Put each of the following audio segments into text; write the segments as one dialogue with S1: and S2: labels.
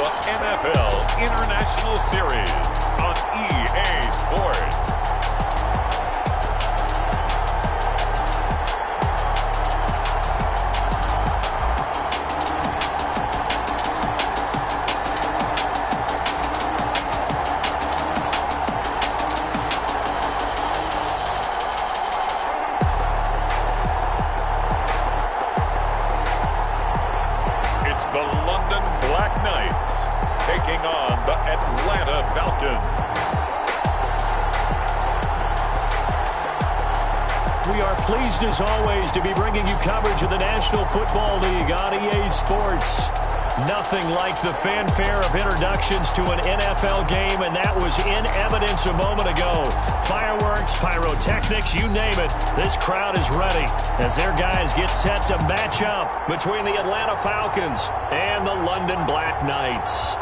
S1: the NFL International Series on EA Sports. The London Black Knights taking on the Atlanta Falcons.
S2: We are pleased as always to be bringing you coverage of the National Football League on EA Sports. Nothing like the fanfare of introductions to an NFL game, and that was in evidence a moment ago. Fireworks, pyrotechnics, you name it, this crowd is ready as their guys get set to match up between the Atlanta Falcons and the London Black Knights.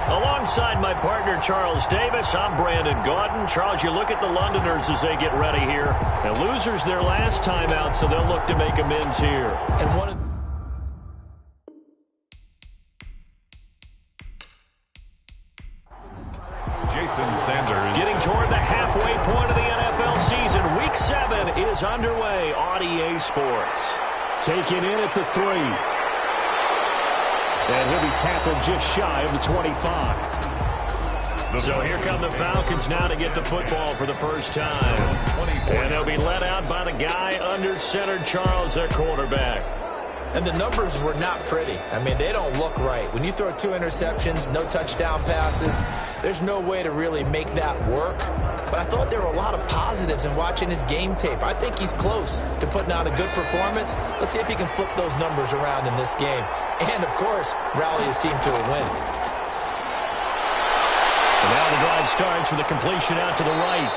S2: Alongside my partner, Charles Davis, I'm Brandon Gaudin. Charles, you look at the Londoners as they get ready here. And losers their last time out, so they'll look to make amends here.
S3: And one of
S1: Jason Sanders.
S2: Getting toward the halfway point of the NFL season. Week 7 is underway on EA Sports. Taken in at the 3. And he'll be tackled just shy of the 25. So here come the Falcons now to get the football for the first time. And they'll be led out by the guy under center, Charles, their quarterback.
S3: And the numbers were not pretty. I mean, they don't look right. When you throw 2 interceptions, no touchdown passes, there's no way to really make that work. But I thought there were a lot of positives in watching his game tape. I think he's close to putting out a good performance. Let's see if he can flip those numbers around in this game. And, of course, rally his team to a win.
S2: And now the drive starts with a completion out to the right.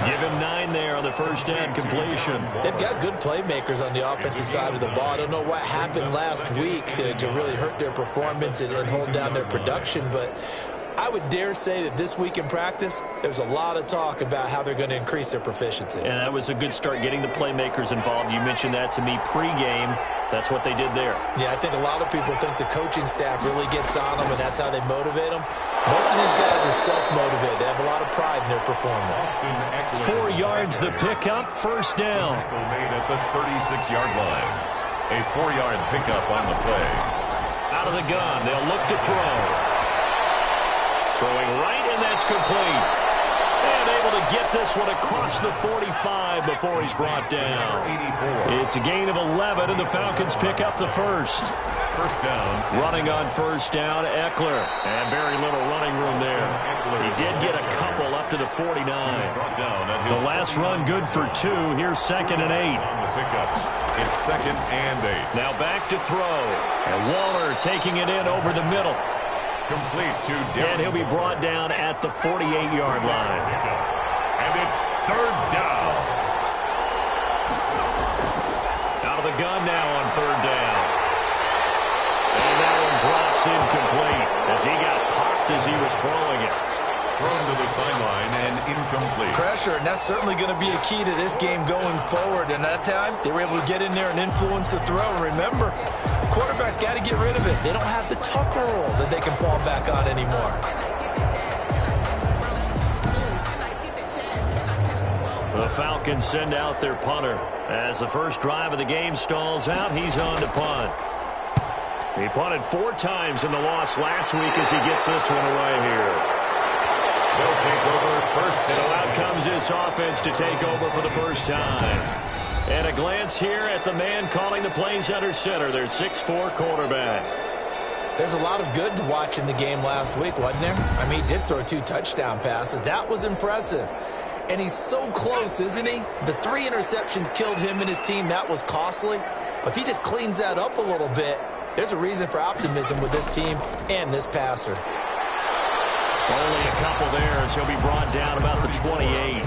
S2: Give him 9 there on the first down completion.
S3: They've got good playmakers on the offensive side of the ball. I don't know what happened last week to really hurt their performance and hold down their production, but I would dare say that this week in practice, there's a lot of talk about how they're going to increase their proficiency.
S2: And that was a good start, getting the playmakers involved. You mentioned that to me pregame. That's what they did there.
S3: Yeah, I think a lot of people think the coaching staff really gets on them, and that's how they motivate them. Most of these guys are self-motivated. They have a lot of pride in their performance.
S2: 4 yards the pickup, first down.
S1: Made at the 36-yard line. A 4-yard pickup on the play.
S2: Out of the gun, they'll look to throw. Throwing right, and that's complete. And able to get this one across the 45 before he's brought down. It's a gain of 11, and the Falcons pick up the first.
S1: First down.
S2: Running on first down, Eckler. And very little running room there. He did get a couple up to the 49. The last run good for 2. Here's 2nd and 8.
S1: It's 2nd and 8.
S2: Now back to throw. And Waller taking it in over the middle.
S1: Complete to Darren.
S2: And he'll be brought down at the 48-yard line.
S1: And it's 3rd down.
S2: Out of the gun now on 3rd down. And that one drops incomplete as he got popped as he was throwing it.
S1: Thrown to the sideline and incomplete.
S3: Pressure, and that's certainly going to be a key to this game going forward. And that time, they were able to get in there and influence the throw. Remember, quarterbacks got to get rid of it. They don't have the Tucker rule that they can fall back on anymore.
S2: The Falcons send out their punter. As the first drive of the game stalls out, he's on to punt. He punted 4 times in the loss last week as he gets this one away here.
S1: They'll take over first down.
S2: So out comes this offense to take over for the first time. And a glance here at the man calling the plays under center, their 6'4" quarterback.
S3: There's a lot of good to watch in the game last week, wasn't there? I mean, he did throw 2 touchdown passes. That was impressive. And he's so close, isn't he? The 3 interceptions killed him and his team. That was costly. But if he just cleans that up a little bit, there's a reason for optimism with this team and this passer.
S2: Only a couple there as he'll be brought down about the 28.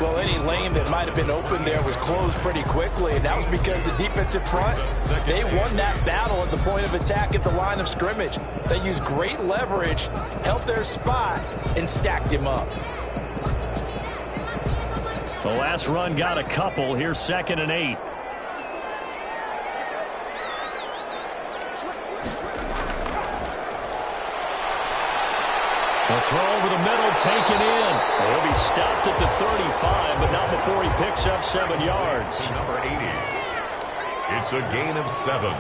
S3: Well, any lane that might have been open there was closed pretty quickly, and that was because the defensive front, they won that battle at the point of attack at the line of scrimmage. They used great leverage, held their spot, and stacked him up.
S2: The last run got a couple. Here's 2nd and 8. The throw over the middle, taken in. He'll be stopped at the 35, but not before he picks up 7 yards.
S1: Number 80. It's a gain of 7.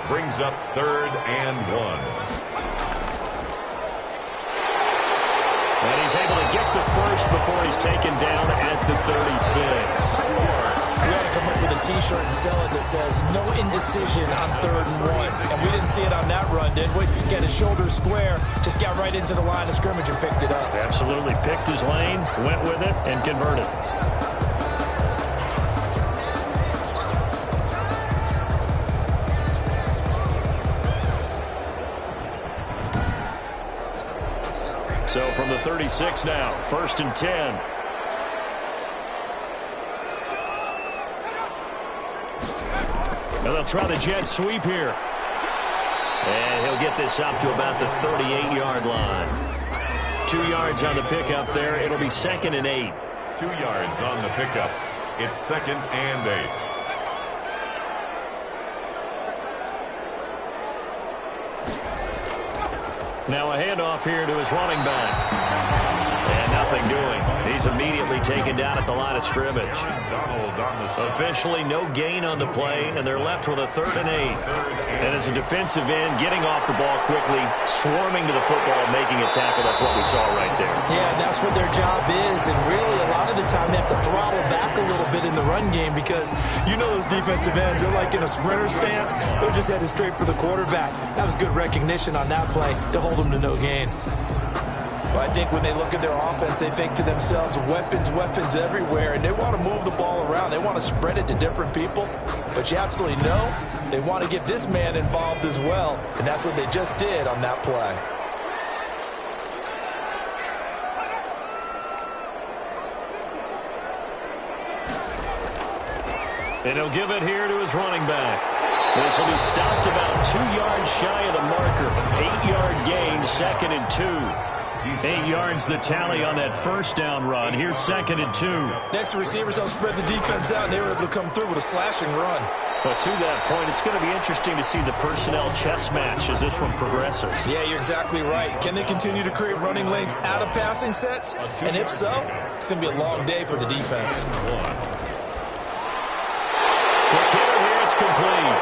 S1: Brings up 3rd and 1.
S2: And he's able to get the first before he's taken down at the 36.
S3: We got to come up with a T-shirt and sell it that says, no indecision on 3rd and 1. And we didn't see it on that run, did we? Got his shoulder square, just got right into the line of scrimmage and picked it up.
S2: Absolutely. Picked his lane, went with it, and converted. So from the 36 now, 1st and 10. And they'll try the jet sweep here. And he'll get this up to about the 38-yard line. 2 yards on the pickup there. It'll be 2nd and 8.
S1: 2 yards on the pickup. It's 2nd and 8.
S2: Now a handoff here to his running back. And nothing doing. He's immediately taken down at the line of scrimmage. Officially no gain on the play, and they're left with a 3rd and 8. And as a defensive end, getting off the ball quickly, swarming to the football, making a tackle. That's what we saw right there.
S3: Yeah, that's what their job is. And really, a lot of the time, they have to throttle back a little bit in the run game because you know those defensive ends, they're like in a sprinter stance. They're just headed straight for the quarterback. That was good recognition on that play to hold them to no gain. Well, I think when they look at their offense, they think to themselves, weapons, weapons everywhere, and they want to move the ball around. They want to spread it to different people, but you absolutely know they want to get this man involved as well, and that's what they just did on that play.
S2: And he'll give it here to his running back. This will be stopped about 2 yards shy of the marker. 8-yard gain, 2nd and 2. 8 yards the tally on that 1st down run. Here's 2nd and 2.
S3: Next, the receivers helped spread the defense out, and they were able to come through with a slashing run.
S2: But to that point, it's going to be interesting to see the personnel chess match as this one progresses.
S3: Yeah, you're exactly right. Can they continue to create running lanes out of passing sets? And if so, it's going to be a long day for the defense.
S2: Quick hitter here, it's complete.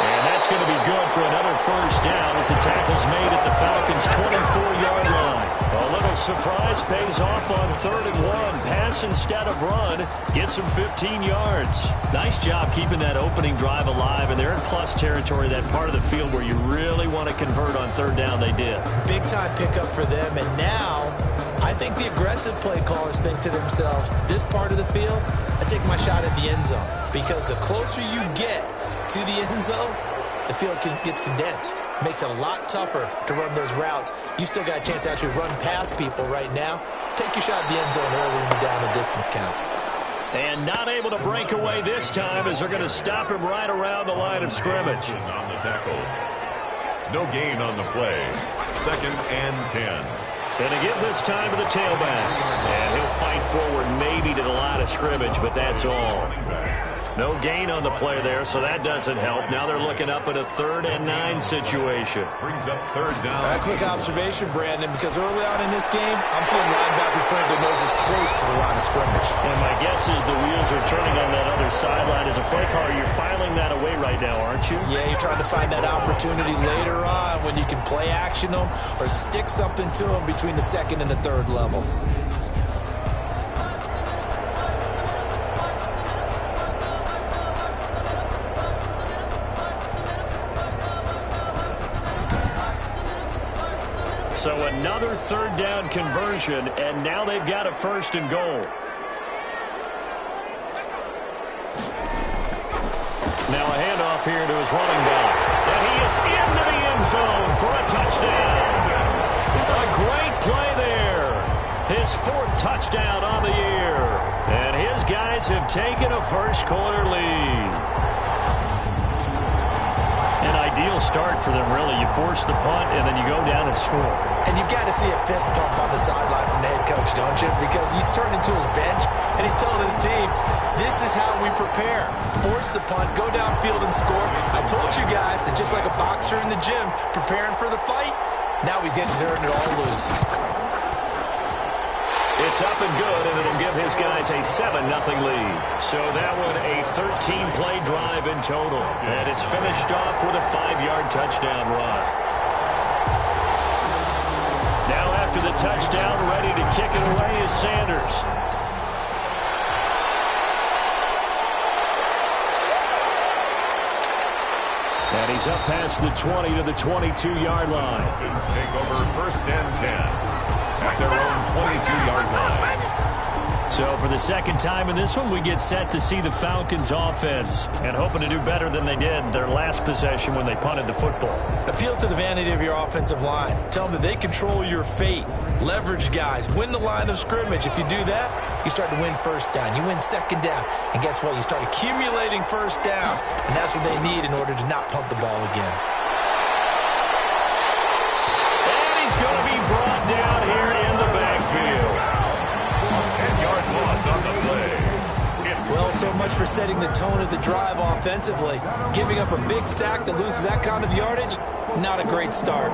S2: And that's going to be good for another 1st down as the tackle's made at the Falcons' 24-yard line. A little surprise pays off on 3rd and 1. Pass instead of run. Gets him 15 yards. Nice job keeping that opening drive alive, and they're in plus territory, that part of the field where you really want to convert on 3rd down. They did. Big-time pickup for them, and now I think the aggressive play callers think to themselves, this part of the field, I take my shot at the end zone, because the closer you get to the end zone, the field gets condensed. Makes it a lot tougher to run those routes. You still got a chance to actually run past people right now. Take your shot at the end zone early in the down and distance count. And not able to break away this time as they're going to stop him right around the line of scrimmage.
S1: On the tackles. No gain on the play. 2nd and 10.
S2: And to give this time to the tailback. And he'll fight forward maybe to the line of scrimmage, but that's all. No gain on the play there, so that doesn't help. Now they're looking up at a 3rd and 9 situation.
S1: Brings up 3rd down.
S3: A quick observation, Brandon, because early on in this game, I'm seeing linebackers putting their noses close to the line of scrimmage.
S2: And my guess is the wheels are turning on that other sideline. As a play caller, you're filing that away right now, aren't you?
S3: Yeah, you're trying to find that opportunity later on when you can play action them or stick something to them between the 2nd and the 3rd level.
S2: So another 3rd down conversion, and now they've got a 1st and goal. Now a handoff here to his running back. And he is into the end zone for a touchdown. A great play there. His 4th touchdown on the year. And his guys have taken a first-quarter lead. An ideal start for them, really. You force the punt, and then you go down and score.
S3: And you've got to see a fist pump on the sideline from the head coach, don't you? celebration because he's turned into his bench, and he's telling his team, this is how we prepare. Force the punt, go downfield and score. I told you guys, it's just like a boxer in the gym preparing for the fight. Now we get to turn it all loose.
S2: It's up and good, and it'll give his guys a 7-0 lead. So that one a 13-play drive in total. And it's finished off with a 5-yard touchdown run. Now after the touchdown, ready to kick it away is Sanders. And he's up past the 20 to the 22-yard line.
S1: Falcons take over 1st and 10 at their own 22-yard line.
S2: So for the second time in this one, we get set to see the Falcons offense and hoping to do better than they did their last possession when they punted the football.
S3: Appeal to the vanity of your offensive line. Tell them that they control your fate. Leverage guys. Win the line of scrimmage. If you do that, you start to win first down. You win second down. And guess what? You start accumulating first downs. And that's what they need in order to not punt the ball again.
S2: And he's going to be brought down here in the backfield.
S1: 10-yard loss on the play.
S3: Well, so much for setting the tone of the drive offensively. Giving up a big sack that loses that kind of yardage, not a great start.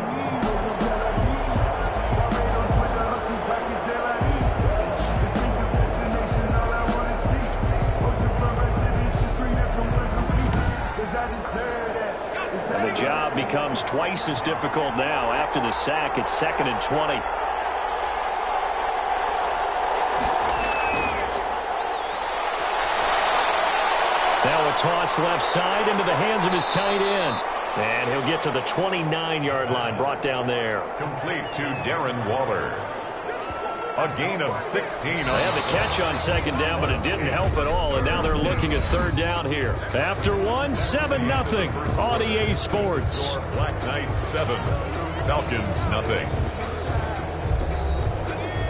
S2: And the job becomes twice as difficult now. After the sack, it's 2nd and 20. Now a toss left side into the hands of his tight end. And he'll get to the 29-yard line, brought down there.
S1: Complete to Darren Waller. A gain of 16.
S2: They had the catch on 2nd down, but it didn't help at all. And now they're looking at 3rd down here. After one, 7-0 on EA Sports.
S1: Black Knights 7, Falcons nothing.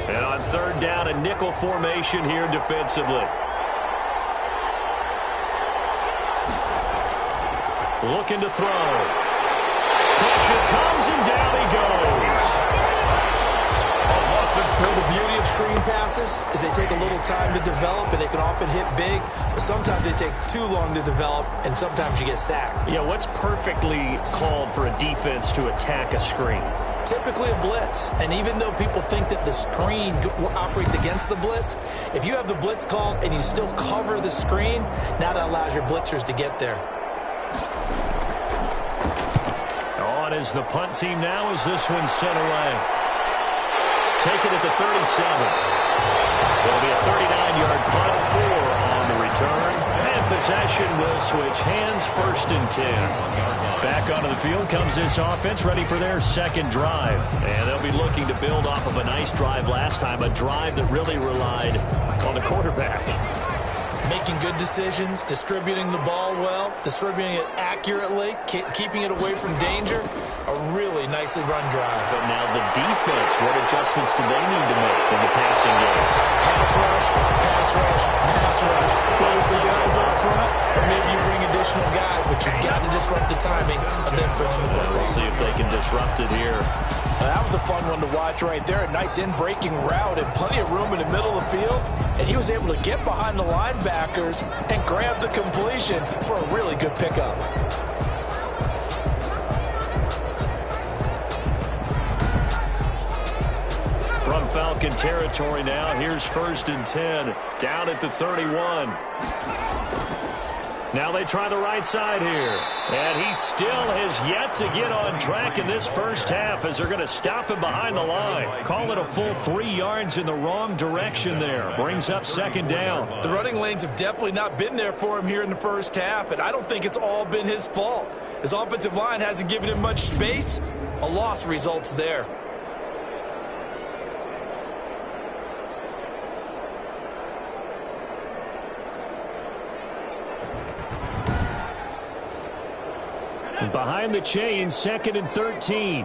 S2: And on 3rd down, a nickel formation here defensively. Looking to throw. Pressure comes and down he goes.
S3: Well, the beauty of screen passes is they take a little time to develop, and they can often hit big, but sometimes they take too long to develop, and sometimes you get sacked.
S2: Yeah, what's perfectly called for a defense to attack a screen?
S3: Typically a blitz, and even though people think that the screen operates against the blitz, if you have the blitz called and you still cover the screen, now that allows your blitzers to get there.
S2: On is the punt team now as this one's sent away. Take it at the 37. It'll be a 39-yard punt, 4 on the return. And possession will switch hands, 1st and 10. Back onto the field comes this offense, ready for their 2nd drive. And they'll be looking to build off of a nice drive last time, a drive that really relied on the quarterback.
S3: Making good decisions, distributing the ball well, distributing it accurately, keeping it away from danger. A really nicely run drive.
S2: But now the defense, what adjustments do they need to make in the passing game?
S3: Pass rush, pass rush, pass rush. Whether it's the guys up front, or maybe you bring additional guys, but you've got to disrupt the timing of them throwing the football.
S2: We'll see if they can disrupt it here.
S3: That was a fun one to watch right there. A nice in-breaking route and plenty of room in the middle of the field. And he was able to get behind the linebackers and grab the completion for a really good pickup.
S2: From Falcon territory now, here's 1st and 10, down at the 31. Now they try the right side here. And he still has yet to get on track in this first half as they're going to stop him behind the line. Call it a full 3 yards in the wrong direction there. Brings up 2nd down.
S3: The running lanes have definitely not been there for him here in the first half, and I don't think it's all been his fault. His offensive line hasn't given him much space. A loss results there.
S2: Behind the chains, 2nd and 13.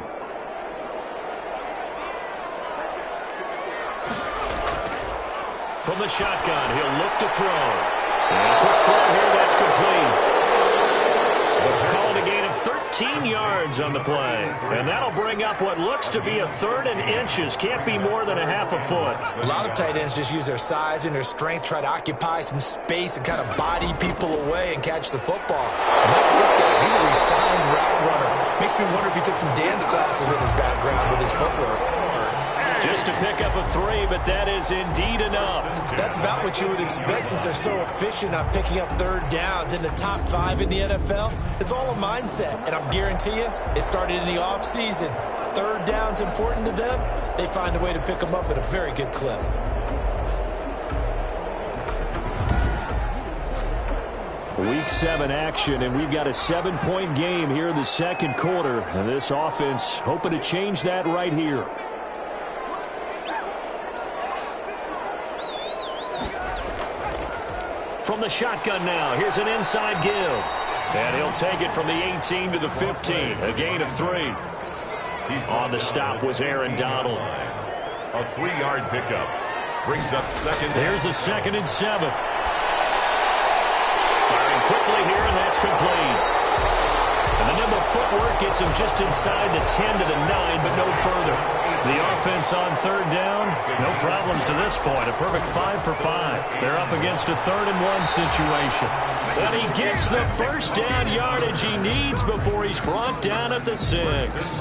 S2: From the shotgun, he'll look to throw. And a quick throw here, that's complete. Called a gain of 15 yards on the play. And that'll bring up what looks to be a 3rd and inches. Can't be more than a half a foot.
S3: A lot of tight ends just use their size and their strength, try to occupy some space and kind of body people away and catch the football. And that's this guy. He's a refined route runner. Makes me wonder if he took some dance classes in his background with his footwork.
S2: Just to pick up a 3, but that is indeed enough.
S3: That's about what you would expect since they're so efficient on picking up 3rd downs in the top 5 in the NFL. It's all a mindset, and I guarantee you, it started in the offseason. 3rd down's important to them. They find a way to pick them up at a very good clip.
S2: Week 7 action, and we've got a 7-point game here in the 2nd quarter. And this offense hoping to change that right here. From the shotgun now, here's an inside give. And he'll take it from the 18 to the 15, a gain of 3. On the stop was Aaron Donald.
S1: A 3-yard pickup. Brings up 2nd.
S2: Here's a 2nd and 7. Firing quickly here, and that's complete. And the nimble footwork gets him just inside the 10 to the 9, but no further. The offense on 3rd down, no problems to this point. A perfect 5 for 5. They're up against a 3rd and 1 situation. And he gets the first down yardage he needs before he's brought down at the 6.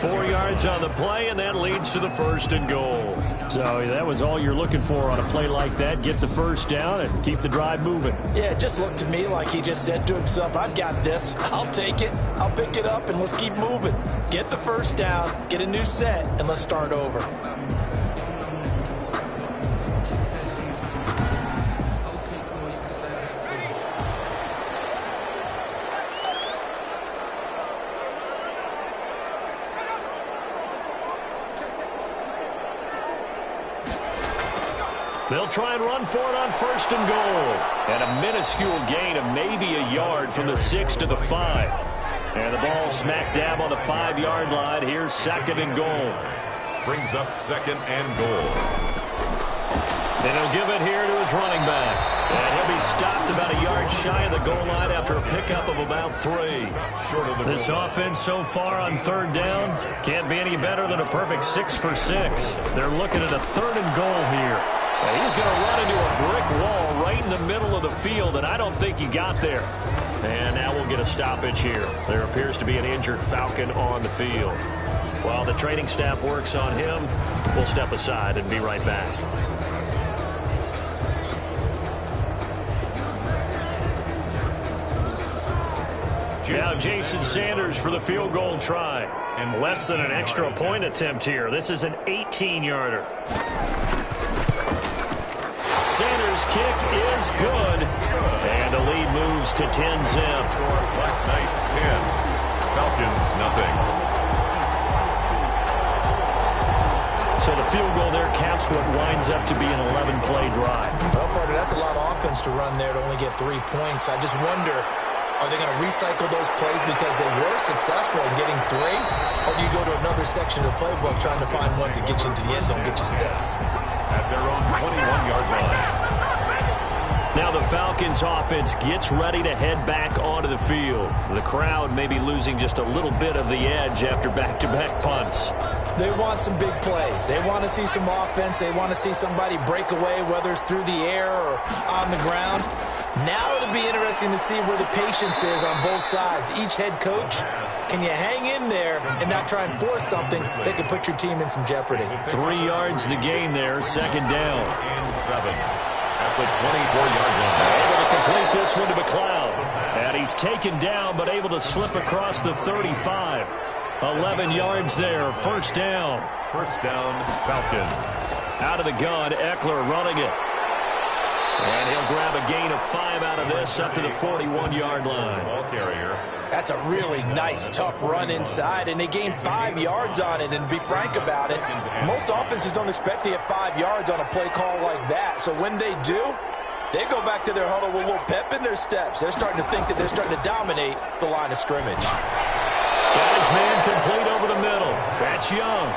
S2: 4 yards on the play, and that leads to the 1st and goal. So that was all you're looking for on a play like that. Get the first down and keep the drive moving.
S3: Yeah, it just looked to me like he just said to himself, I've got this. I'll take it. I'll pick it up, and let's keep moving. Get the first down, get a new set, and let's start over.
S2: They'll try and run for it on 1st and goal. And a minuscule gain of maybe a yard from the 6 to the 5. And the ball smack dab on the 5-yard line. Here's 2nd and goal.
S1: Brings up 2nd and goal.
S2: And he'll give it here to his running back. And he'll be stopped about a yard shy of the goal line after a pickup of about 3. This offense so far on 3rd down can't be any better than a perfect 6 for 6. They're looking at a 3rd and goal here. And he's going to run into a brick wall right in the middle of the field, and I don't think he got there. And now we'll get a stoppage here. There appears to be an injured Falcon on the field. While the training staff works on him, we'll step aside and be right back. Now Jason Sanders for the field goal try. And less than an extra point attempt here. This is an 18-yarder. Sanders' kick is good. And the lead moves to 10-zip.
S1: Black Knights 10. Falcons nothing.
S2: So the field goal there caps what winds up to be an 11-play drive.
S3: Well, partner, that's a lot of offense to run there to only get 3 points. I just wonder, are they going to recycle those plays because they were successful in getting 3? Or do you go to another section of the playbook trying to find ones that get you into the end zone, get you 6?
S1: At their own 21-yard line.
S2: Now the Falcons offense gets ready to head back onto the field. The crowd may be losing just a little bit of the edge after back-to-back punts.
S3: They want some big plays. They want to see some offense. They want to see somebody break away, whether it's through the air or on the ground. Now it'll be interesting to see where the patience is on both sides. Each head coach, can you hang in there and not try and force something that could put your team in some jeopardy?
S2: 3 yards the gain there, 2nd down.
S1: And 7 at the 24-yard line.
S2: Able to complete this one to McLeod. And he's taken down but able to slip across the 35. 11 yards there, 1st down.
S1: 1st down, Falcons.
S2: Out of the gun, Eckler running it. And he'll grab a gain of 5 out of this up to the 41-yard line.
S1: Ball carrier.
S3: That's a really nice, tough run inside, and they gained 5 yards on it. And to be frank about it, most offenses don't expect to get 5 yards on a play call like that. So when they do, they go back to their huddle with a little pep in their steps. They're starting to think that they're starting to dominate the line of scrimmage.
S2: Got his man complete over the middle. That's Young.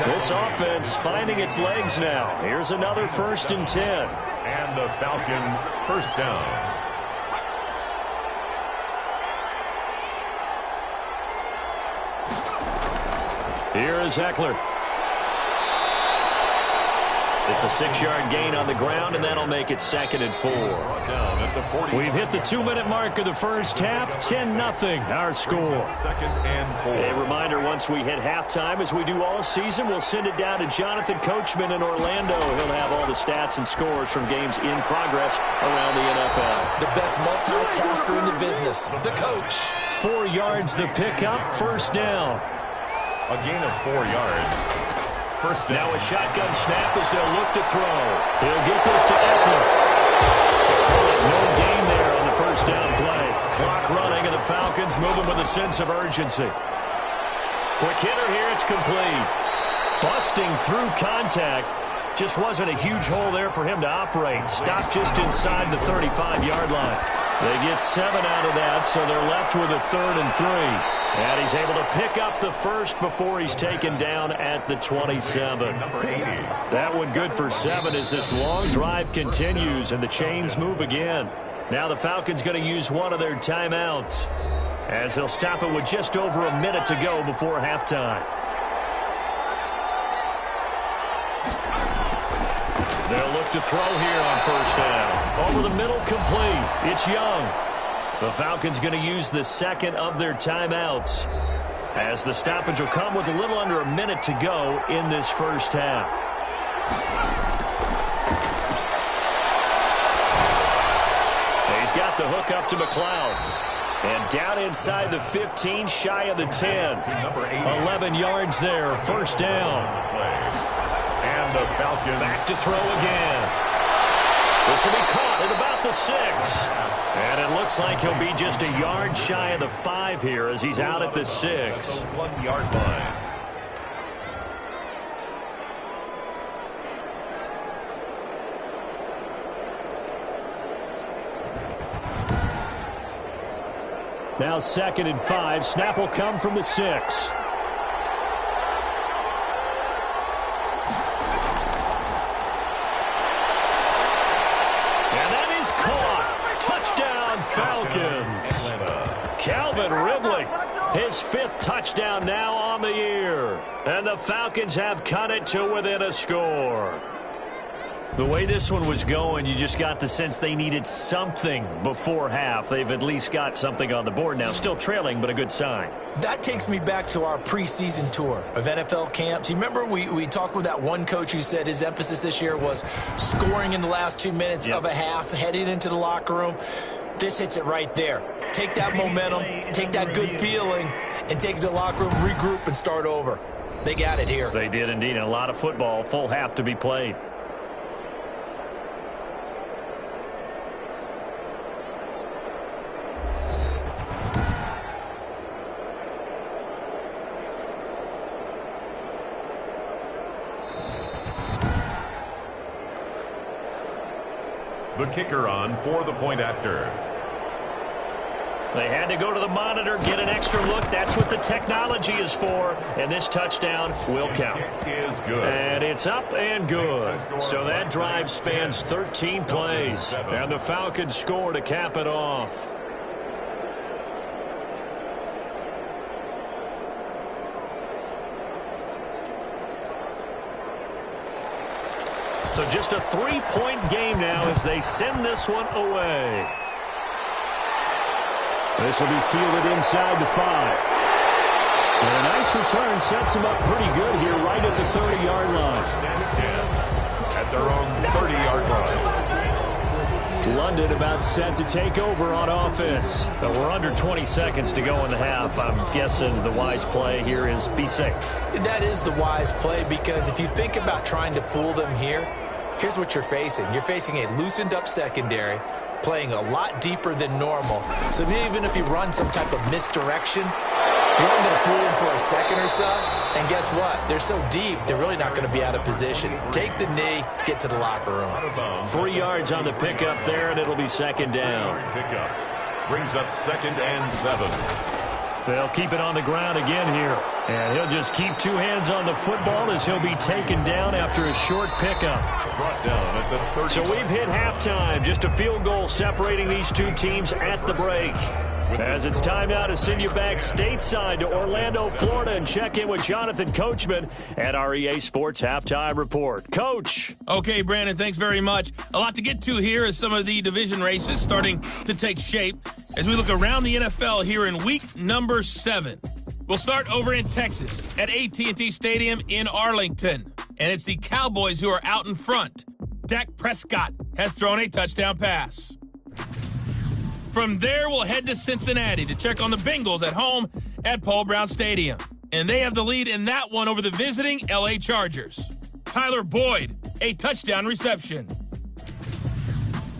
S2: This offense finding its legs now. Here's another 1st and 10.
S1: And the Falcon 1st down.
S2: Here is Eckler. It's a 6-yard gain on the ground, and that'll make it 2nd and 4. We've hit the 2-minute mark of the first half. 10-0 our score. A reminder, once we hit halftime, as we do all season, we'll send it down to Jonathan Coachman in Orlando. He'll have all the stats and scores from games in progress around the NFL.
S3: The best multitasker in the business, the coach.
S2: 4 yards the pickup, first down.
S1: A gain of 4 yards. First down.
S2: Now a shotgun snap as they'll look to throw. He'll get this to Eckler. No gain there on the first down play. Clock running, and the Falcons moving with a sense of urgency. Quick hitter here, it's complete. Busting through contact. Just wasn't a huge hole there for him to operate. Stopped just inside the 35-yard line. They get 7 out of that, so they're left with a 3rd and 3. And he's able to pick up the first before he's taken down at the 27. That one good for 7 as this long drive continues and the chains move again. Now the Falcons going to use one of their timeouts as they'll stop it with just over a minute to go before halftime. They'll look to throw here on first down. Over the middle, complete. It's Young. The Falcons going to use the 2nd of their timeouts as the stoppage will come with a little under a minute to go in this first half. He's got the hook up to McLeod. And down inside the 15, shy of the 10. 11 yards there, first down.
S1: And the Falcons
S2: back to throw again. This will be caught at about the 6. And it looks like he'll be just a yard shy of the 5 here as he's out at the 6.
S1: 1 yard line.
S2: Now 2nd and 5. Snap will come from the 6. Falcons. Calvin Ridley, his 5th touchdown now on the year. And the Falcons have cut it to within a score. The way this one was going, you just got the sense they needed something before half. They've at least got something on the board now. Still trailing, but a good sign.
S3: That takes me back to our preseason tour of NFL camps. You remember we talked with that one coach who said his emphasis this year was scoring in the last 2 minutes of a half, heading into the locker room. This hits it right there. Take that momentum, take that good feeling, and take it to the locker room, regroup, and start over. They got it here.
S2: They did indeed. And a lot of football, full half to be played.
S1: The kicker on for the point after.
S2: They had to go to the monitor, get an extra look. That's what the technology is for. And this touchdown will count.
S1: Is good.
S2: And it's up and good. So that drive spans 13 plays. And the Falcons score to cap it off. So just a 3-point game now as they send this one away. This will be fielded inside the 5. And a nice return sets them up pretty good here right at the 30-yard line.
S1: At their own 30-yard line.
S2: London about set to take over on offense. But we're under 20 seconds to go in the half. I'm guessing the wise play here is be safe.
S3: That is the wise play because if you think about trying to fool them here, here's what you're facing. You're facing a loosened up secondary, playing a lot deeper than normal. So even if you run some type of misdirection, you're only going to fool them for a second or so. And guess what? They're so deep, they're really not going to be out of position. Take the knee, get to the locker room.
S2: 3 yards on the pickup there, and it'll be second down.
S1: Pickup brings up 2nd and 7.
S2: They'll keep it on the ground again here. And he'll just keep two hands on the football as he'll be taken down after a short pickup.
S1: Brought down at the 30.
S2: So we've hit halftime. Just a field goal separating these two teams at the break. As it's time now to send you back stateside to Orlando, Florida, and check in with Jonathan Coachman at our EA Sports Halftime Report. Coach.
S4: Okay, Brandon, thanks very much. A lot to get to here as some of the division races starting to take shape as we look around the NFL here in week number 7. We'll start over in Texas at AT&T Stadium in Arlington. And it's the Cowboys who are out in front. Dak Prescott has thrown a touchdown pass. From there, we'll head to Cincinnati to check on the Bengals at home at Paul Brown Stadium. And they have the lead in that one over the visiting LA Chargers. Tyler Boyd, a touchdown reception.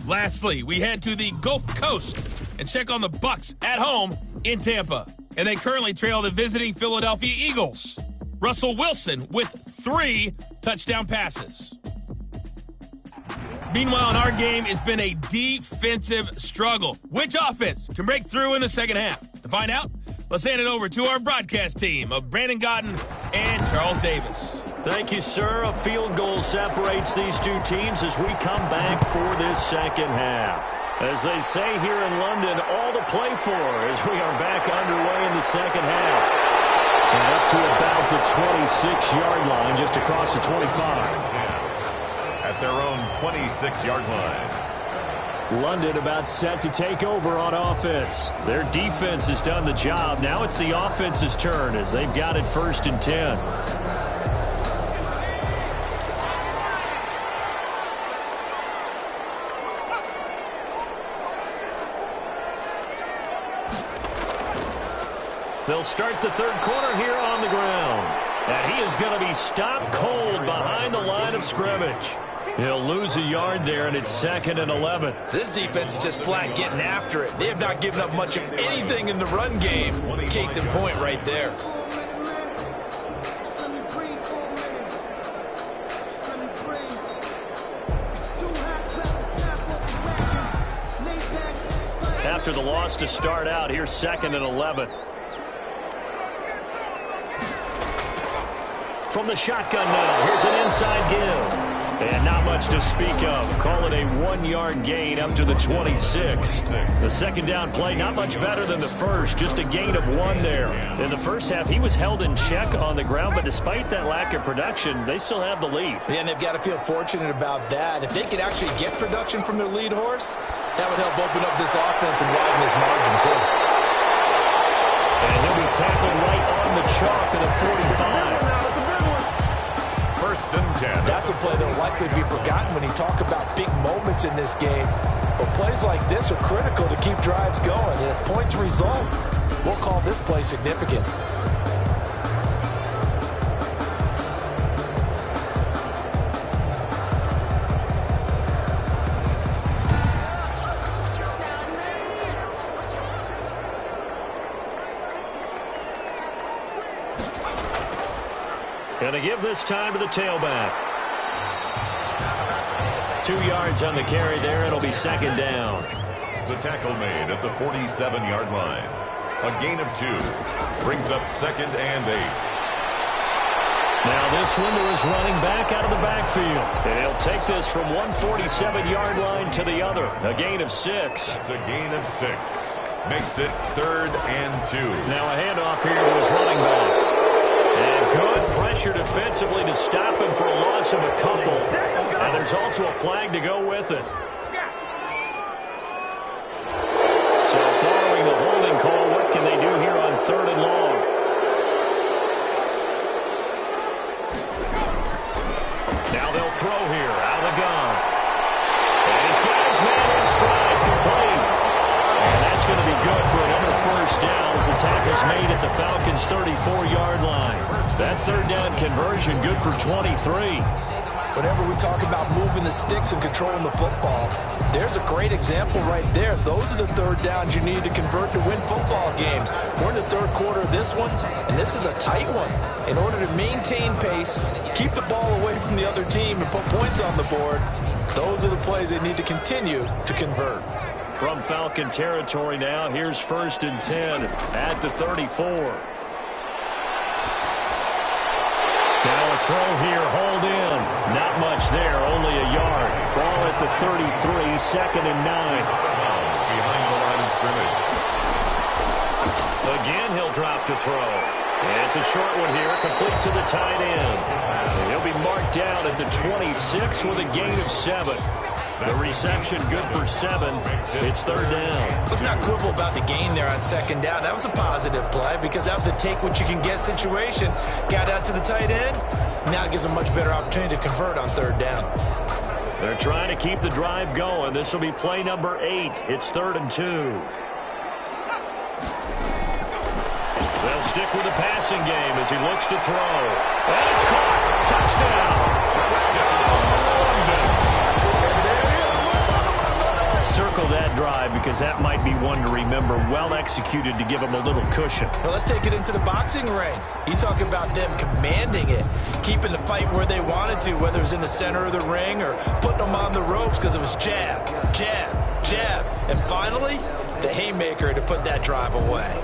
S4: Lastly, we head to the Gulf Coast and check on the Bucs at home in Tampa. And they currently trail the visiting Philadelphia Eagles. Russell Wilson with 3 touchdown passes. Meanwhile, in our game, it's been a defensive struggle. Which offense can break through in the second half? To find out, let's hand it over to our broadcast team of Brandon Godden and Charles Davis.
S2: Thank you, sir. A field goal separates these two teams as we come back for this second half. As they say here in London, all to play for as we are back underway in the second half. And up to about the 26-yard line, just across the 25.
S1: At their own 26-yard line.
S2: London about set to take over on offense. Their defense has done the job. Now it's the offense's turn as they've got it 1st and 10. They'll start the third quarter here on the ground. And he is going to be stopped cold behind the line of scrimmage. He'll lose a yard there, and it's 2nd and 11.
S3: This defense is just flat getting after it. They have not given up much of anything in the run game. Case in point right there.
S2: After the loss to start out, here's 2nd and 11. From the shotgun now, here's an inside give. And not much to speak of. Call it a 1-yard gain up to the 26. The second down play, not much better than the first, just a gain of 1 there. In the first half, he was held in check on the ground, but despite that lack of production, they still have the lead.
S3: Yeah, and they've got to feel fortunate about that. If they could actually get production from their lead horse, that would help open up this offense and widen this margin, too.
S2: And he'll be tackled right on the chalk at the 45.
S1: 1st and 10.
S3: That's a play that will likely be forgotten when you talk about big moments in this game. But plays like this are critical to keep drives going. And if points result, we'll call this play significant.
S2: Going to give this time to the tailback. 2 yards on the carry there. It'll be 2nd down.
S1: The tackle made at the 47-yard line. A gain of 2. Brings up 2nd and 8.
S2: Now this window is running back out of the backfield. And he'll take this from 147-yard line to the other. A gain of 6.
S1: That's a gain of 6. Makes it 3rd and 2.
S2: Now a handoff here to his running back. And good pressure defensively to stop him for a loss of a couple. And there's also a flag to go with it. So following the holding call, what can they do here on 3rd and long? Now they'll throw here out of the gun. And he's got his man in stride, complete. And that's going to be good for another 1st down as the tackle's made at the Falcons' 34-yard line. That 3rd down conversion good for 23.
S3: Whenever we talk about moving the sticks and controlling the football, there's a great example right there. Those are the 3rd downs you need to convert to win football games. We're in the 3rd quarter of this one, and this is a tight one. In order to maintain pace, keep the ball away from the other team, and put points on the board, those are the plays they need to continue to convert.
S2: From Falcon territory now, here's 1st and 10 at the 34. throw here, hold in. Not much there, only a yard. Ball at the 33, 2nd and 9.
S1: Behind the line of scrimmage.
S2: Again, he'll drop to throw. It's a short one here, complete to the tight end. And he'll be marked down at the 26 with a gain of 7. The reception good for 7. It's 3rd down.
S3: Let's not quibble about the gain there on 2nd down. That was a positive play because that was a take-what-you-can-get situation. Got out to the tight end. Now it gives them much better opportunity to convert on 3rd down.
S2: They're trying to keep the drive going. This will be play number 8. It's 3rd and 2. They'll stick with the passing game as he looks to throw. And it's caught. Touchdown. Circle that drive because that might be one to remember. Well executed to give them a little cushion.
S3: Well, let's take it into the boxing ring. You talk about them commanding it, keeping the fight where they wanted to, whether it was in the center of the ring or putting them on the ropes because it was jab, jab, jab. And finally, the haymaker to put that drive away.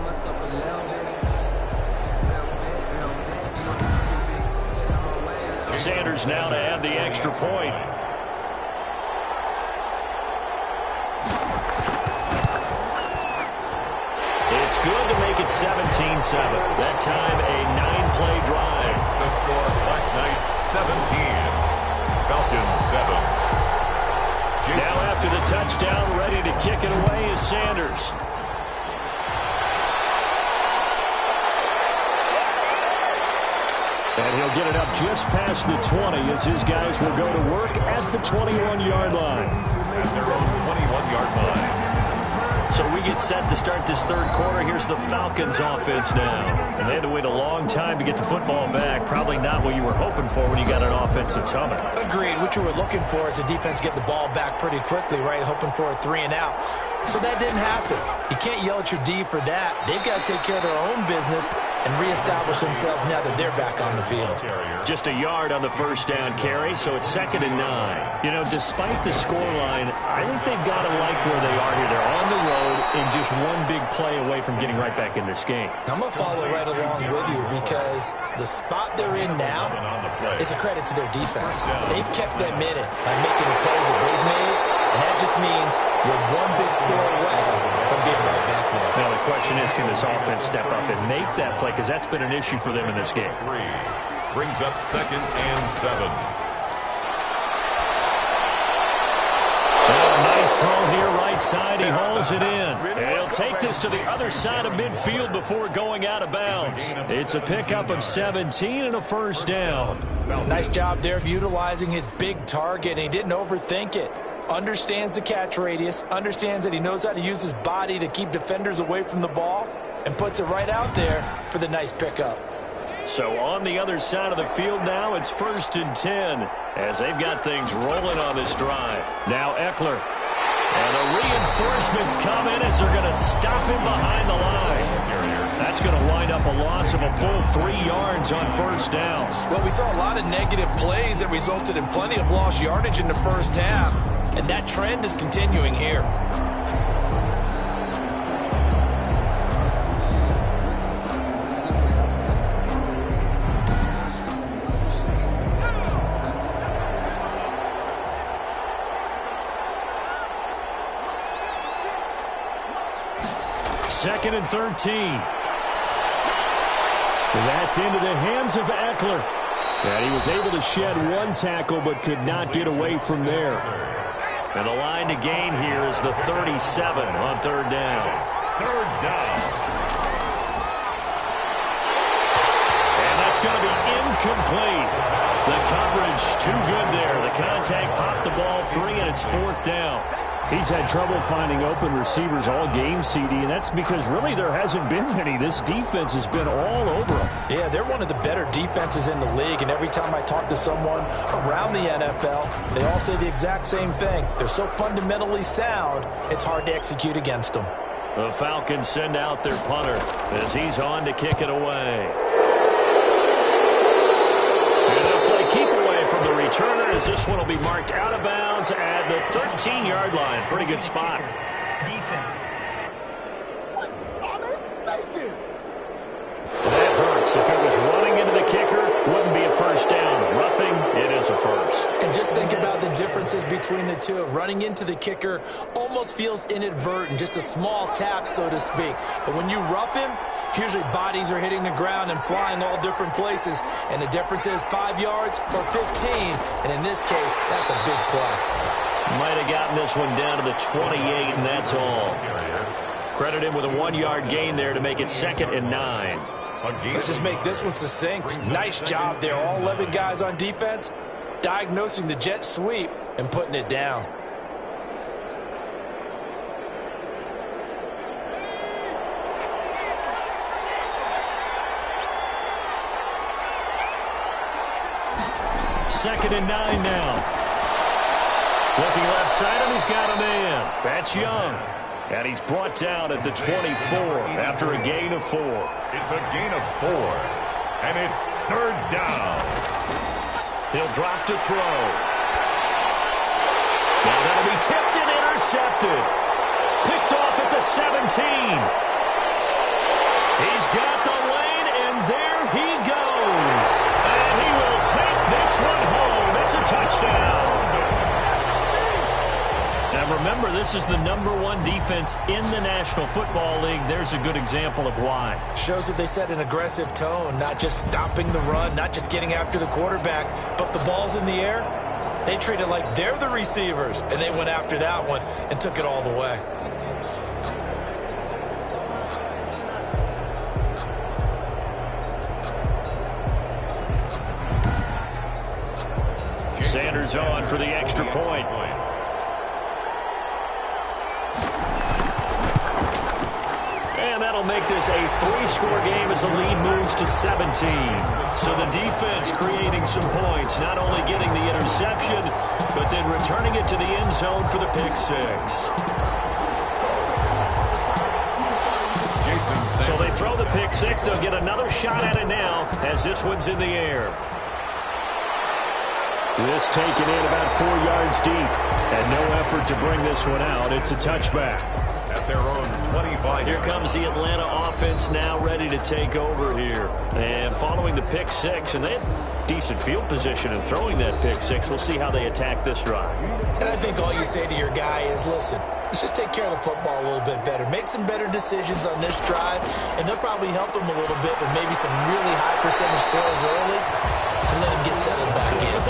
S2: Sanders now to add the extra point. It's good to make it 17-7. That time a 9-play drive.
S1: The score, Black Knights 17, Falcons 7.
S2: Now after the touchdown, ready to kick it away is Sanders. And he'll get it up just past the 20 as his guys will go to work at the 21-yard line.
S1: At their own 21-yard line.
S2: So we get set to start this 3rd quarter. Here's the Falcons offense now. And they had to wait a long time to get the football back. Probably not what you were hoping for when you got an offensive tunnel.
S3: Agreed. What you were looking for is the defense get the ball back pretty quickly, right? Hoping for a 3-and-out. So that didn't happen. You can't yell at your D for that. They've got to take care of their own business and reestablish themselves now that they're back on the field.
S2: Just a yard on the 1st down carry, so it's 2nd and 9. You know, despite the scoreline, I think they've got to like where they are here. They're on the road and just one big play away from getting right back in this game.
S3: I'm going to follow right along with you because the spot they're in now is a credit to their defense. They've kept them in it by making the plays that they've made, and that just means you're one big score away from being right back there.
S2: Now the question is, can this offense step up and make that play? Because that's been an issue for them in this game.
S1: 3 brings up 2nd and 7.
S2: Nice throw here, right side. He hauls it in. And he'll take this to the other side of midfield before going out of bounds. It's a pickup of 17 and a 1st down.
S3: Nice job there of utilizing his big target, and he didn't overthink it. Understands the catch radius, understands that he knows how to use his body to keep defenders away from the ball, and puts it right out there for the nice pickup.
S2: So on the other side of the field now, it's 1st and 10 as they've got things rolling on this drive. Now Eckler. And the reinforcements come in as they're going to stop him behind the line. That's going to wind up a loss of a full 3 yards on 1st down.
S3: Well, we saw a lot of negative plays that resulted in plenty of lost yardage in the 1st half, and that trend is continuing here.
S2: Second and 13. That's into the hands of Eckler. And he was able to shed one tackle but could not get away from there. And the line to gain here is the 37 on 3rd down.
S1: 3rd down.
S2: And that's going to be incomplete. The coverage too good there. The contact popped the ball free, and it's 4th down.
S5: He's had trouble finding open receivers all game, CD, and that's because really there hasn't been many. This defense has been all over him.
S3: Yeah, they're one of the better defenses in the league, and every time I talk to someone around the NFL, they all say the exact same thing. They're so fundamentally sound, it's hard to execute against them.
S2: The Falcons send out their punter as he's on to kick it away. And they'll play keep away from the returner as this one will be marked out of bounds at the 13-yard line. Pretty good spot.
S3: Defense.
S2: That hurts. If it was running into the kicker, wouldn't be a 1st down. a first.
S3: And just think about the differences between the two. Running into the kicker almost feels inadvertent, just a small tap, so to speak. But when you rough him, usually bodies are hitting the ground and flying all different places. And the difference is 5 yards or 15. And in this case, that's a big play.
S2: Might have gotten this one down to the 28, and that's all. Credit him with a 1-yard gain there to make it 2nd and 9.
S3: Let's just make this one succinct. Nice job there. All 11 guys on defense diagnosing the jet sweep and putting it down.
S2: Second and 9 now. Looking left side, and he's got a man. That's Young. And he's brought down at the 24 after a gain of 4.
S1: It's a gain of 4, and it's 3rd down.
S2: He'll drop to throw. Now that'll be tipped and intercepted. Picked off at the 17. He's got the lane, and there he goes. And he will take this one home. It's a touchdown. Now remember, this is the #1 defense in the National Football League. There's a good example of why.
S3: Shows that they set an aggressive tone, not just stopping the run, not just getting after the quarterback, but the ball's in the air. They treat it like they're the receivers, and they went after that one and took it all the way.
S2: Sanders on for the extra point. And that'll make this a 3-score game as the lead moves to 17. So the defense creating some points, not only getting the interception, but then returning it to the end zone for the pick 6. So they throw the pick 6. They'll get another shot at it now as this one's in the air. This taken in about 4 yards deep, and no effort to bring this one out. It's a touchback.
S1: At their own 25.
S2: Here comes the Atlanta offense now ready to take over here. And following the pick 6, and they have decent field position in throwing that pick 6. We'll see how they attack this drive.
S3: And I think all you say to your guy is, listen, let's just take care of the football a little bit better. Make some better decisions on this drive, and they'll probably help him a little bit with maybe some really high percentage throws early to let him get settled back in.
S2: But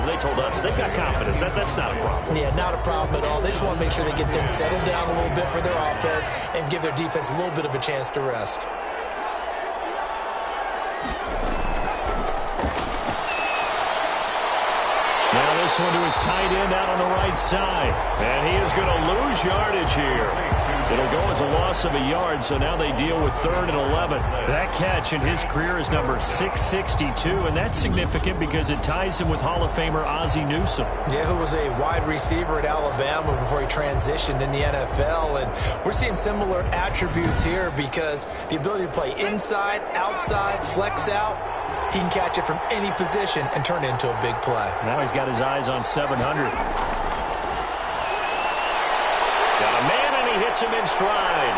S2: they told us they've got confidence. That's not a problem.
S3: Yeah, not a problem at all. They just want to make sure they get things settled down a little bit for their offense and give their defense a little bit of a chance to rest.
S2: Now this one to his tight end out on the right side. And he is going to lose yardage here. It'll go as a loss of a yard, so now they deal with 3rd and 11. That catch in his career is number 662, and that's significant because it ties him with Hall of Famer Ozzie Newsome.
S3: Yeah, who was a wide receiver at Alabama before he transitioned in the NFL. And we're seeing similar attributes here because the ability to play inside, outside, flex out, he can catch it from any position and turn it into a big play.
S2: Now he's got his eyes on 700. Got a man, and he hits him in stride.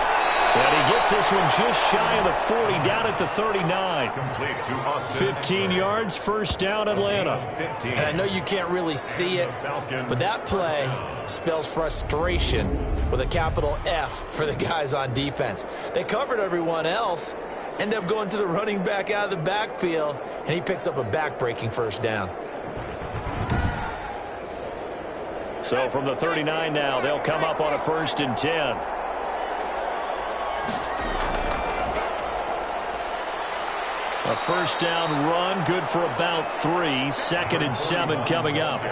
S2: And he gets this one just shy of the 40, down at the 39.
S1: Complete to Austin.
S2: 15 yards, 1st down, Atlanta.
S3: And I know you can't really see it, but that play spells frustration with a capital F for the guys on defense. They covered everyone else, end up going to the running back out of the backfield, and he picks up a back-breaking 1st down.
S2: So from the 39 now, they'll come up on a 1st and 10. A 1st down run, good for about 3. 2nd and 7 coming up.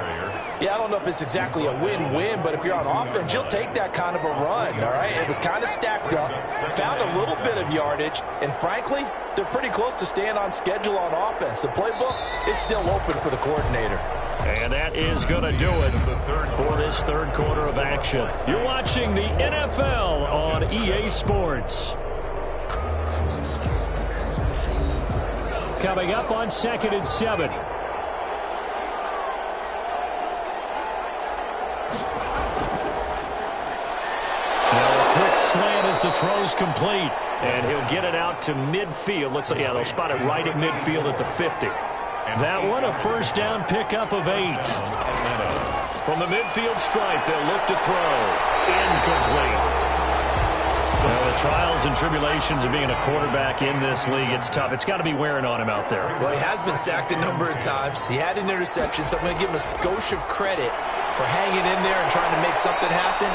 S3: Yeah, I don't know if it's exactly a win-win, but if you're on offense, you'll take that kind of a run, all right? It was kind of stacked up, found a little bit of yardage, and frankly, they're pretty close to staying on schedule on offense. The playbook is still open for the coordinator.
S2: And that is going to do it for this 3rd quarter of action. You're watching the NFL on EA Sports. Coming up on 2nd and 7. Now a quick slant as the throw's complete. And he'll get it out to midfield. Looks like, yeah, they'll spot it right at midfield at the 50. That one a first down pickup of 8. From the midfield stripe, they'll look to throw. Incomplete. Well, the trials and tribulations of being a quarterback in this league, it's tough. It's got to be wearing on him out there.
S3: Well, he has been sacked a number of times. He had an interception, so I'm going to give him a skosh of credit for hanging in there and trying to make something happen,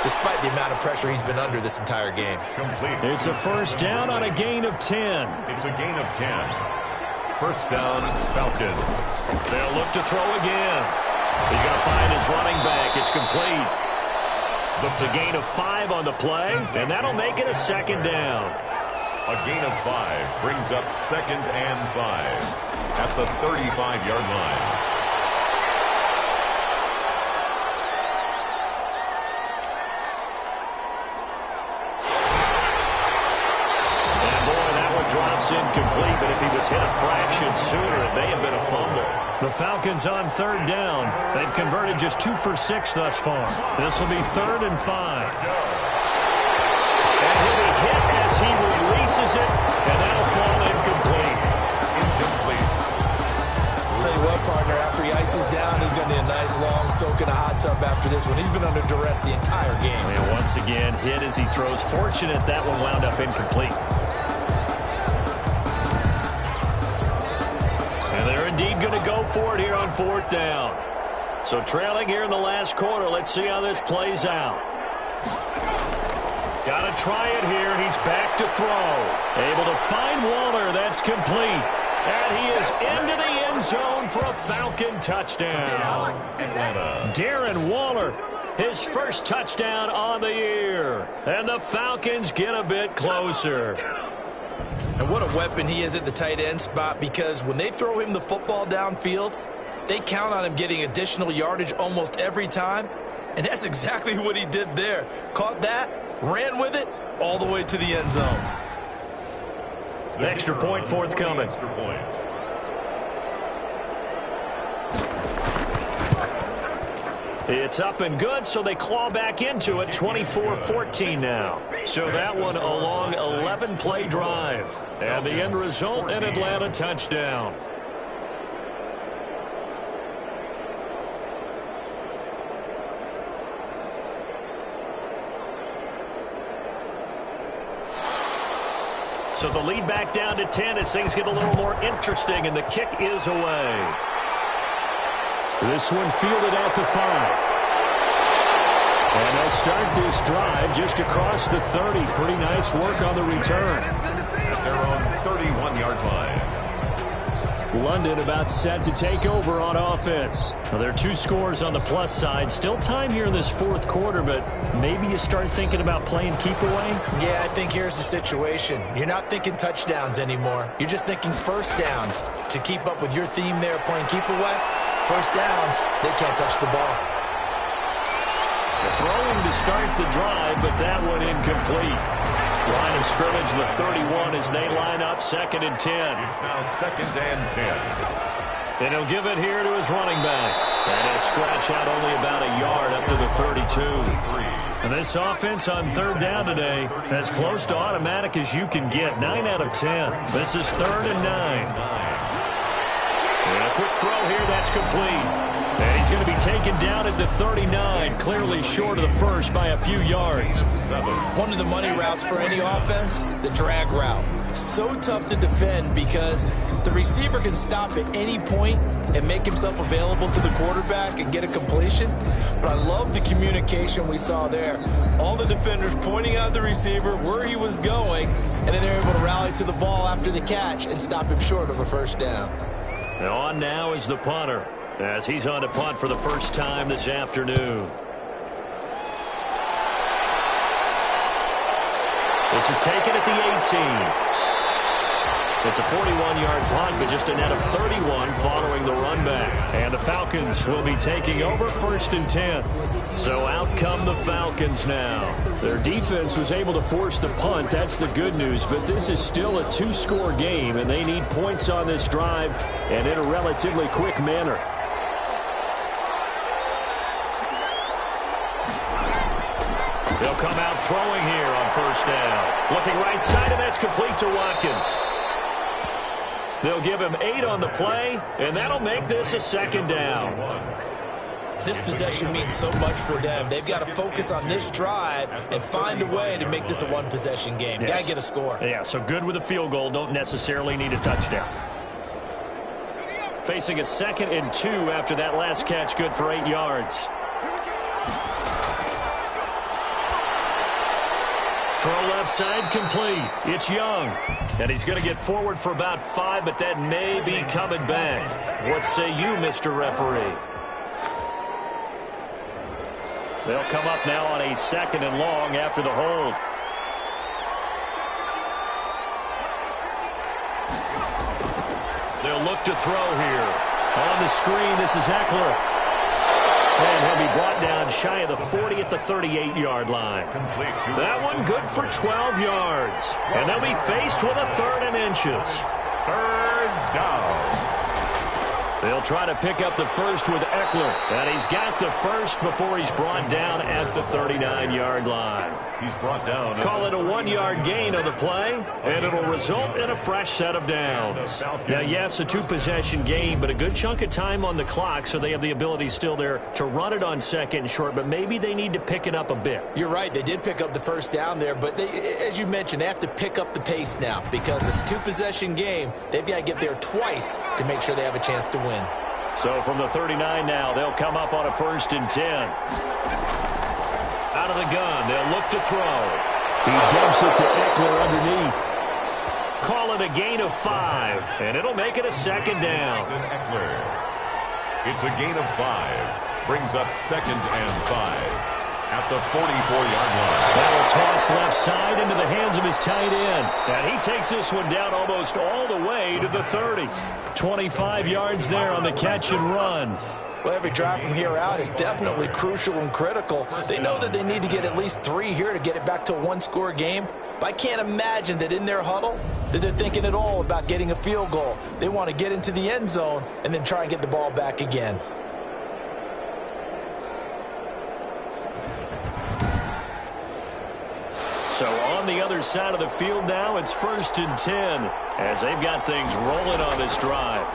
S3: despite the amount of pressure he's been under this entire game.
S1: Complete.
S2: It's a first down on a gain of 10.
S1: It's a gain of 10. First down, Falcons.
S2: They'll look to throw again. He's going to find his running back. It's complete. It's a gain of 5 on the play, and that'll make it a second down.
S1: A gain of 5 brings up 2nd and 5 at the 35-yard line.
S2: And boy, that one drops incomplete, but if he was hit a fraction sooner, it may have been a fumble. The Falcons on third down. They've converted just 2 for 6 thus far. This will be 3rd and 5. And he'll be hit as he releases it, and that'll fall incomplete.
S3: I'll tell you what, partner, after he ices down, he's going to need a nice long soak in a hot tub after this one. He's been under duress the entire game.
S2: And once again, hit as he throws. Fortunate that one wound up incomplete. They're indeed going to go for it here on 4th down. So trailing here in the last quarter. Let's see how this plays out. Got to try it here. He's back to throw. Able to find Waller. That's complete. And he is into the end zone for a Falcon touchdown. Darren Waller, his first touchdown on the year. And the Falcons get a bit closer.
S3: And what a weapon he is at the tight end spot, because when they throw him the football downfield, they count on him getting additional yardage almost every time. And that's exactly what he did there. Caught that, ran with it, all the way to the end zone.
S2: Extra point forthcoming.
S1: Extra point.
S2: It's up and good, so they claw back into it. 24-14 now. So that one a long 11-play drive. And the end result, an Atlanta touchdown. So the lead back down to 10 as things get a little more interesting, and the kick is away. This one fielded at the 5. And they'll start this drive just across the 30. Pretty nice work on the return.
S1: At their own 31-yard line.
S2: London about set to take over on offense. Now, there are 2 scores on the plus side. Still time here in this 4th quarter, but maybe you start thinking about playing keep away?
S3: Yeah, I think here's the situation. You're not thinking touchdowns anymore. You're just thinking first downs. To keep up with your theme there, playing keep away, first downs, they can't touch the ball.
S2: Throwing to start the drive, but that one incomplete. Line of scrimmage, the 31 as they line up 2nd and 10.
S1: It's now 2nd and 10.
S2: And he'll give it here to his running back. And he'll scratch out only about a yard up to the 32. And this offense on 3rd down today, as close to automatic as you can get. 9 out of 10. This is 3rd and 9. And a quick throw here, that's complete. And he's going to be taken down at the 39, clearly short of the first by a few yards.
S3: One of the money routes for any offense, the drag route. So tough to defend because the receiver can stop at any point and make himself available to the quarterback and get a completion. But I love the communication we saw there. All the defenders pointing out the receiver where he was going, and then they're able to rally to the ball after the catch and stop him short of a first down.
S2: And on now is the punter, as he's on to punt for the first time this afternoon. This is taken at the 18. It's a 41-yard punt, but just a net of 31 following the run back. And the Falcons will be taking over 1st and 10. So out come the Falcons now. Their defense was able to force the punt. That's the good news. But this is still a 2-score game, and they need points on this drive and in a relatively quick manner. They'll come out throwing here on 1st down. Looking right side, and that's complete to Watkins. They'll give him 8 on the play, and that'll make this a second down.
S3: This possession means so much for them. They've got to focus on this drive and find a way to make this a one-possession game.
S2: Yes.
S3: Got to get a score.
S2: Yeah, so good with a field goal. Don't necessarily need a touchdown. Facing a 2nd and 2 after that last catch, good for 8 yards. Throw left side complete. It's Young. And he's going to get forward for about 5, but that may be coming back. What say you, Mr. Referee? They'll come up now on a 2nd and long after the hold. They'll look to throw here. On the screen, this is Eckler. And he'll be brought down shy of the 40 at the 38-yard line. That one good for 12 yards. And they'll be faced with a 3rd and inches.
S1: 3rd down.
S2: They'll try to pick up the first with Eckler. And he's got the first before he's brought down at the 39-yard line.
S1: He's brought down.
S2: Call it a 1-yard gain on the play, and it'll result in a fresh set of downs. Now, yes, a 2-possession game, but a good chunk of time on the clock, so they have the ability still there to run it on 2nd and short, but maybe they need to pick it up a bit.
S3: You're right. They did pick up the first down there, but they, as you mentioned, they have to pick up the pace now because it's a 2-possession game. They've got to get there twice to make sure they have a chance to win.
S2: So from the 39 now, they'll come up on a 1st and 10. Out of the gun, they'll look to throw. He dumps it to Eckler underneath. Call it a gain of 5, and it'll make it a 2nd down.
S1: Eckler. It's a gain of 5. Brings up 2nd and 5 at the 44-yard line.
S2: That'll toss left side into the hands of his tight end. And he takes this one down almost all the way to the 30. 25 yards there on the catch and run.
S3: Well, every drive from here out is definitely crucial and critical. They know that they need to get at least 3 here to get it back to a 1-score game. But I can't imagine that in their huddle that they're thinking at all about getting a field goal. They want to get into the end zone and then try and get the ball back again.
S2: So on the other side of the field now, it's 1st and 10 as they've got things rolling on this drive.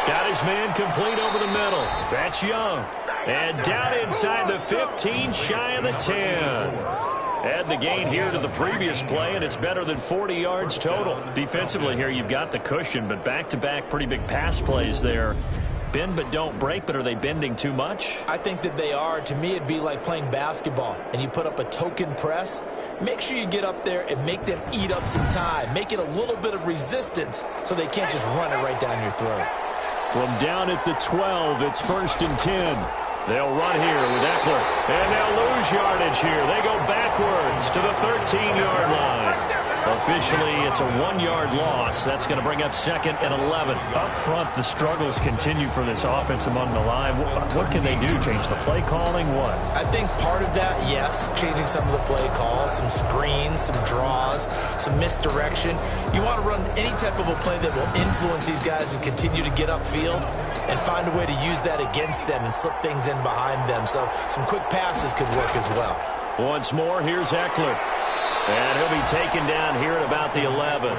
S2: Got his man complete over the middle. That's Young. And down inside the 15, shy of the 10. Add the gain here to the previous play, and it's better than 40 yards total. Defensively here, you've got the cushion, but back-to-back pretty big pass plays there. Bend but don't break, but are they bending too much?
S3: I think that they are. To me, it'd be like playing basketball, and you put up a token press. Make sure you get up there and make them eat up some time. Make it a little bit of resistance so they can't just run it right down your throat.
S2: From down at the 12, it's 1st and 10. They'll run here with Eckler, and they'll lose yardage here. They go backwards to the 13-yard line. Officially, it's a 1-yard loss. That's going to bring up 2nd and 11. Up front, the struggles continue for this offense among the line. What can they do? Change the play calling? What?
S3: I think part of that, yes, changing some of the play calls, some screens, some draws, some misdirection. You want to run any type of a play that will influence these guys and continue to get upfield and find a way to use that against them and slip things in behind them. So some quick passes could work as well.
S2: Once more, here's Eckler. And he'll be taken down here at about the 11.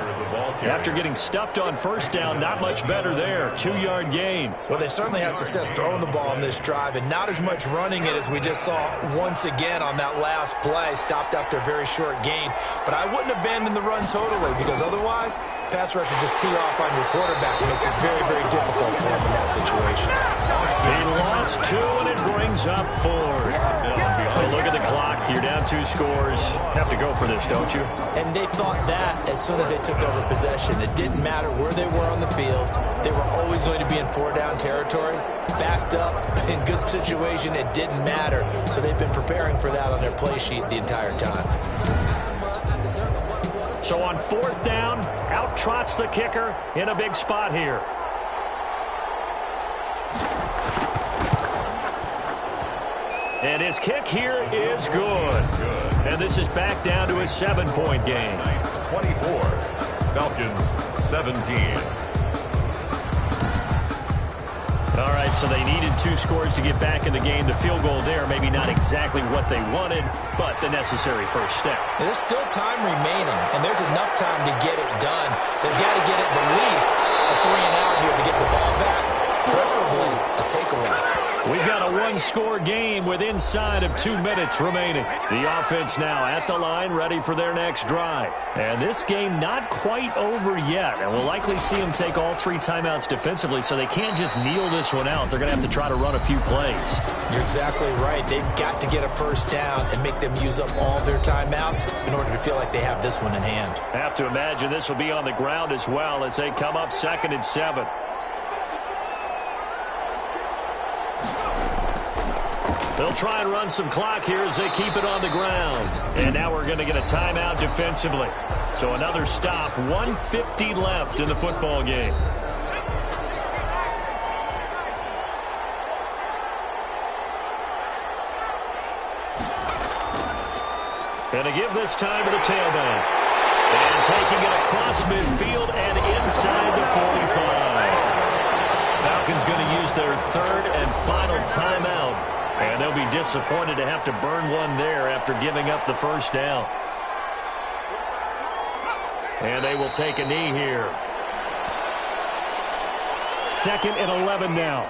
S2: After getting stuffed on 1st down, not much better there. 2-yard gain.
S3: Well, they certainly had success throwing the ball in this drive, and not as much running it as we just saw once again on that last play. Stopped after a very short gain. But I wouldn't abandon the run totally, because otherwise, pass rushers just tee off on your quarterback. It makes it very, very difficult for him in that situation.
S2: He lost 2, and it brings up 4th. Well, look at the clock. You're down 2 scores. Have to go for this, don't you?
S3: And they thought that as soon as they took over possession. It didn't matter where they were on the field. They were always going to be in 4-down territory. Backed up, in good situation, it didn't matter. So they've been preparing for that on their play sheet the entire time.
S2: So on 4th down, out trots the kicker in a big spot here. And his kick here is good. And this is back down to a 7-point game.
S1: 24, Falcons 17.
S2: All right, So they needed 2 scores to get back in the game. The field goal there, maybe not exactly what they wanted, but the necessary first step.
S3: There's still time remaining, and there's enough time to get it done. They've got to get at the least a 3-and-out here to get the ball back, preferably a takeaway.
S2: We've got a 1-score game with inside of 2 minutes remaining. The offense now at the line, ready for their next drive. And this game not quite over yet. And we'll likely see them take all 3 timeouts defensively, so they can't just kneel this one out. They're going to have to try to run a few plays.
S3: You're exactly right. They've got to get a first down and make them use up all their timeouts in order to feel like they have this one in hand.
S2: I have to imagine this will be on the ground as well as they come up 2nd and 7. They'll try and run some clock here as they keep it on the ground. And now we're going to get a timeout defensively. So another stop, 1:50 left in the football game. And to give this time to the tailback. And taking it across midfield and inside the 45. Falcons going to use their 3rd and final timeout. And they'll be disappointed to have to burn one there after giving up the first down. And they will take a knee here.
S5: 2nd and 11 now.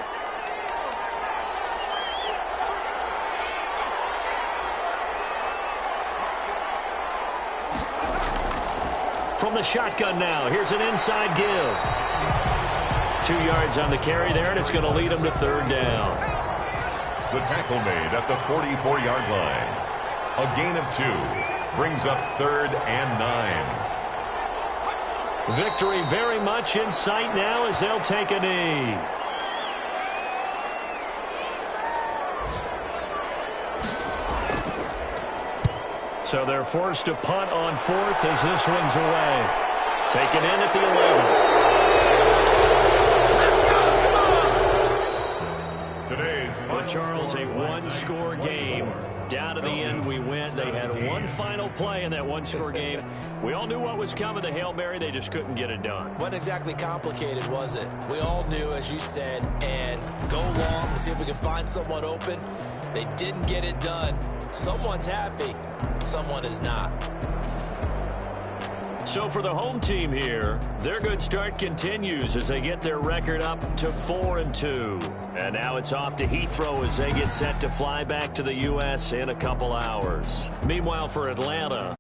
S2: From the shotgun now, here's an inside give. 2 yards on the carry there, and it's going to lead them to 3rd down.
S1: The tackle made at the 44-yard line. A gain of 2 brings up 3rd and 9.
S2: Victory very much in sight now as they'll take a knee. So they're forced to punt on 4th as this one's away. Taken in at the 11. Well, Charles, a 1-score game. Down to the end we went. They had one final play in that 1-score game. We all knew what was coming, the Hail Mary. They just couldn't get it done.
S3: Wasn't exactly complicated, was it? We all knew, as you said, and go long and see if we can find someone open. They didn't get it done. Someone's happy. Someone is not.
S2: So for the home team here, their good start continues as they get their record up to 4-2. And now it's off to Heathrow as they get set to fly back to the U.S. in a couple hours. Meanwhile, for Atlanta,